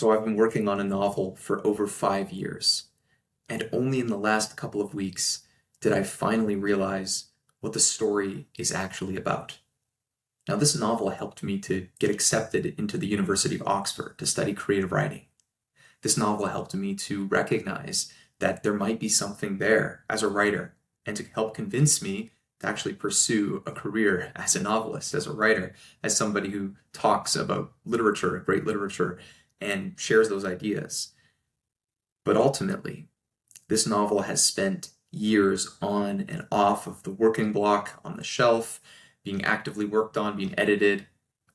So I've been working on a novel for over 5 years, and only in the last couple of weeks did I finally realize what the story is actually about. Now, this novel helped me to get accepted into the University of Oxford to study creative writing. This novel helped me to recognize that there might be something there as a writer and to help convince me to actually pursue a career as a novelist, as a writer, as somebody who talks about literature, great literature, and shares those ideas. But ultimately, this novel has spent years on and off of the working block on the shelf, being actively worked on, being edited,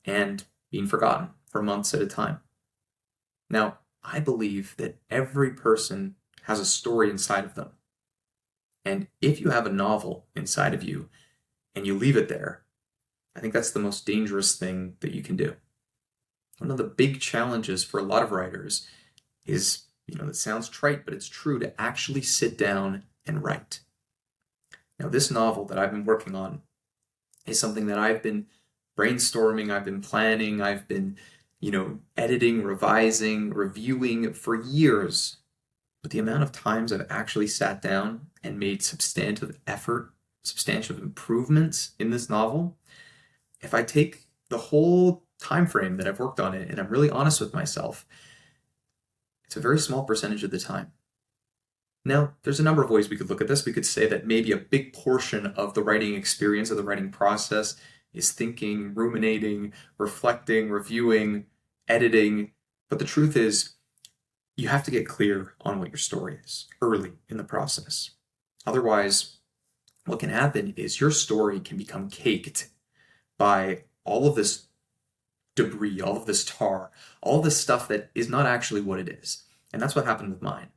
and being forgotten for months at a time. Now, I believe that every person has a story inside of them. And if you have a novel inside of you and you leave it there, I think that's the most dangerous thing that you can do. One of the big challenges for a lot of writers is, it sounds trite, but it's true, to actually sit down and write. Now, this novel that I've been working on is something that I've been brainstorming, I've been planning, I've been, editing, revising, reviewing for years. But the amount of times I've actually sat down and made substantive effort, substantive improvements in this novel, if I take the whole time frame that I've worked on it and I'm really honest with myself, it's a very small percentage of the time. Now, there's a number of ways we could look at this. We could say that maybe a big portion of the writing experience, of the writing process, is thinking, ruminating, reflecting, reviewing, editing. But the truth is, you have to get clear on what your story is early in the process. Otherwise, what can happen is your story can become caked by all of this debris, all of this tar, all of this stuff that is not actually what it is. And that's what happened with mine.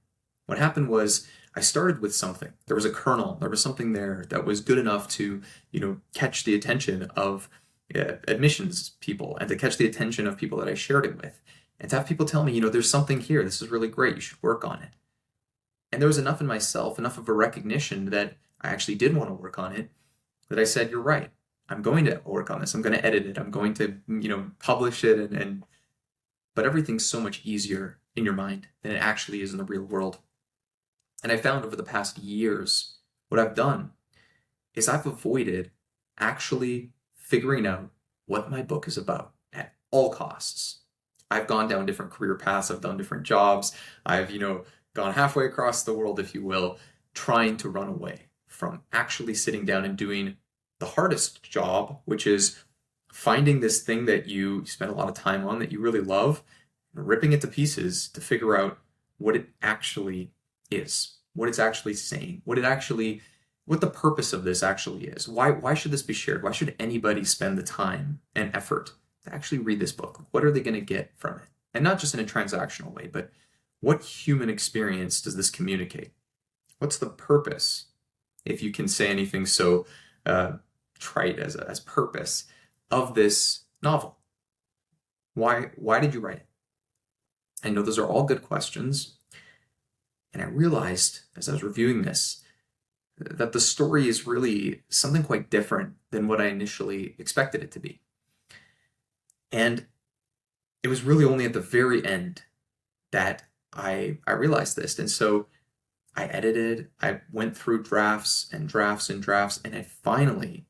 What happened was I started with something. There was a kernel. There was something there that was good enough to, catch the attention of admissions people and to catch the attention of people that I shared it with. And to have people tell me, there's something here. This is really great. You should work on it. And there was enough in myself, enough of a recognition that I actually did want to work on it, that I said, you're right. I'm going to work on this. I'm going to edit it. I'm going to, publish it. But everything's so much easier in your mind than it actually is in the real world. And I found over the past years, what I've done is I've avoided actually figuring out what my book is about at all costs. I've gone down different career paths. I've done different jobs. I've, gone halfway across the world, if you will, trying to run away from actually sitting down and doing the hardest job, which is finding this thing that you spend a lot of time on, that you really love, and ripping it to pieces to figure out what it actually is, what it's actually saying, what the purpose of this actually is. Why should this be shared? Why should anybody spend the time and effort to actually read this book? What are they going to get from it? And not just in a transactional way, but what human experience does this communicate? What's the purpose, if you can say anything so trite as purpose, of this novel? Why did you write it? I know those are all good questions. And I realized as I was reviewing this that the story is really something quite different than what I initially expected it to be. And it was really only at the very end that I realized this. And so I edited, I went through drafts and drafts and drafts, and I finally,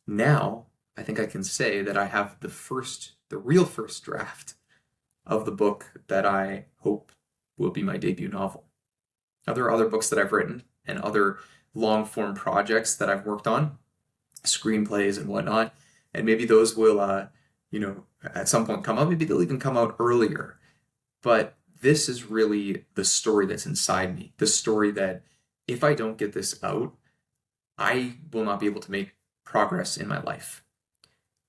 now, I think I can say that I have the real first draft of the book that I hope will be my debut novel. Now, there are other books that I've written and other long-form projects that I've worked on, screenplays and whatnot, and maybe those will, at some point come out. Maybe they'll even come out earlier. But this is really the story that's inside me, the story that if I don't get this out, I will not be able to make progress in my life.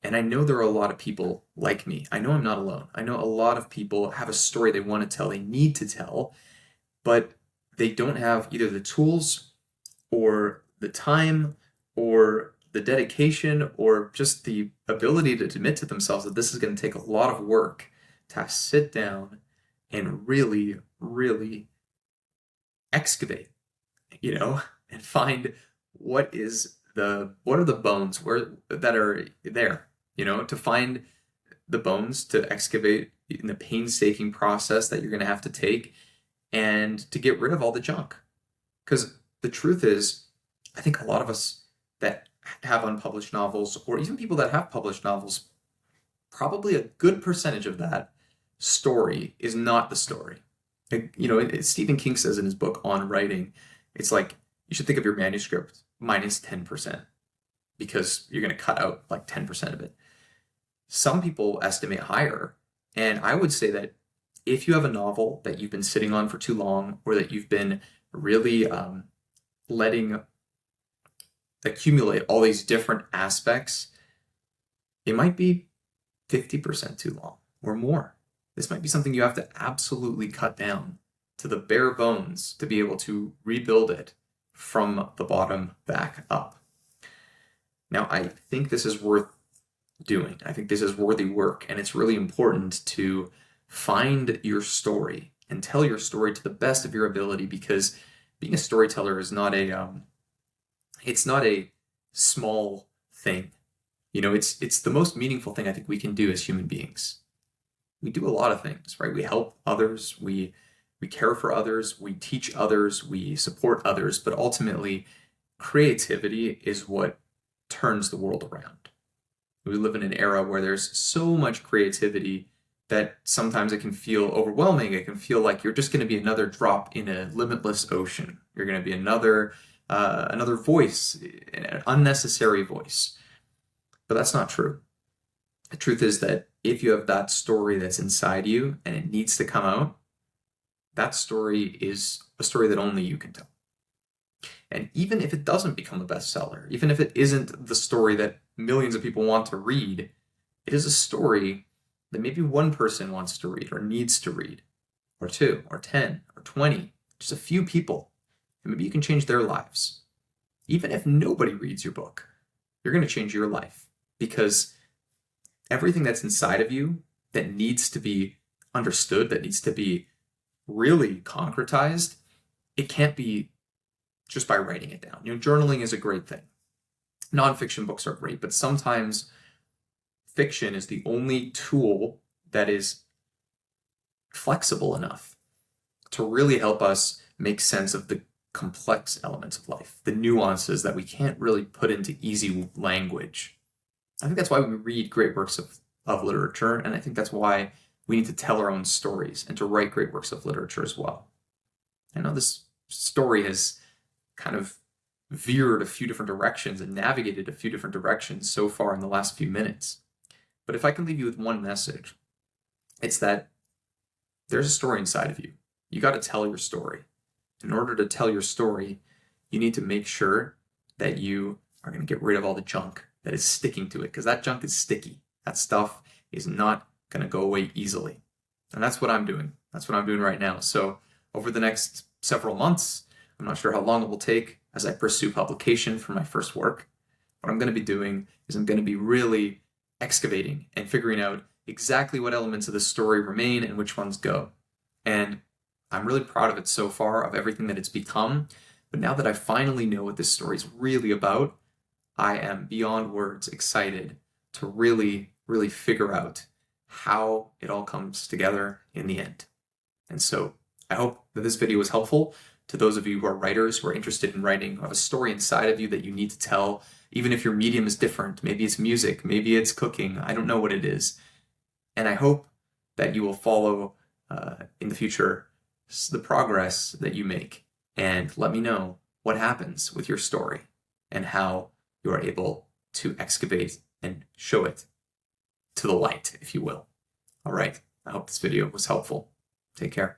And I know there are a lot of people like me. I know I'm not alone. I know a lot of people have a story they want to tell, they need to tell, but they don't have either the tools or the time or the dedication or just the ability to admit to themselves that this is going to take a lot of work to sit down and really, really excavate, and find what are the bones that are there, to find the bones to excavate in the painstaking process that you're going to have to take and to get rid of all the junk. Because the truth is, I think a lot of us that have unpublished novels, or even people that have published novels, probably a good percentage of that story is not the story. Stephen King says in his book On Writing, it's like you should think of your manuscript minus 10% because you're going to cut out like 10% of it. Some people estimate higher, and I would say that if you have a novel that you've been sitting on for too long, or that you've been really letting accumulate all these different aspects, it might be 50% too long or more. This might be something you have to absolutely cut down to the bare bones to be able to rebuild it from the bottom back up. Now, I think this is worth doing. I think this is worthy work, and it's really important to find your story and tell your story to the best of your ability, because being a storyteller is not it's not a small thing. It's the most meaningful thing I think we can do as human beings. We do a lot of things, right? We help others, we care for others, we teach others, we support others, but ultimately creativity is what turns the world around. We live in an era where there's so much creativity that sometimes it can feel overwhelming. It can feel like you're just going to be another drop in a limitless ocean. You're going to be another voice, an unnecessary voice. But that's not true. The truth is that if you have that story that's inside you and it needs to come out, that story is a story that only you can tell. And even if it doesn't become a bestseller, even if it isn't the story that millions of people want to read, it is a story that maybe one person wants to read or needs to read, or 2, or 10, or 20, just a few people. And maybe you can change their lives. Even if nobody reads your book, you're going to change your life, because everything that's inside of you that needs to be understood, that needs to be really concretized, it can't be just by writing it down. Journaling is a great thing. Nonfiction books are great, but sometimes fiction is the only tool that is flexible enough to really help us make sense of the complex elements of life, the nuances that we can't really put into easy language. I think that's why we read great works of literature, and I think that's why we need to tell our own stories and to write great works of literature as well. I know this story has kind of veered a few different directions and navigated a few different directions so far in the last few minutes. But if I can leave you with one message, it's that there's a story inside of you. You got to tell your story. In order to tell your story, you need to make sure that you are going to get rid of all the junk that is sticking to it, because that junk is sticky. That stuff is not going to go away easily. And that's what I'm doing. That's what I'm doing right now. So over the next several months, I'm not sure how long it will take as I pursue publication for my first work, what I'm going to be doing is I'm going to be really excavating and figuring out exactly what elements of the story remain and which ones go. And I'm really proud of it so far, of everything that it's become. But now that I finally know what this story is really about, I am beyond words excited to really, really figure out how it all comes together in the end. And so I hope that this video was helpful to those of you who are writers, who are interested in writing, who have a story inside of you that you need to tell, even if your medium is different. Maybe it's music, maybe it's cooking, I don't know what it is. And I hope that you will follow in the future the progress that you make, and let me know what happens with your story and how you are able to excavate and show it to the light, if you will. All right, I hope this video was helpful. Take care.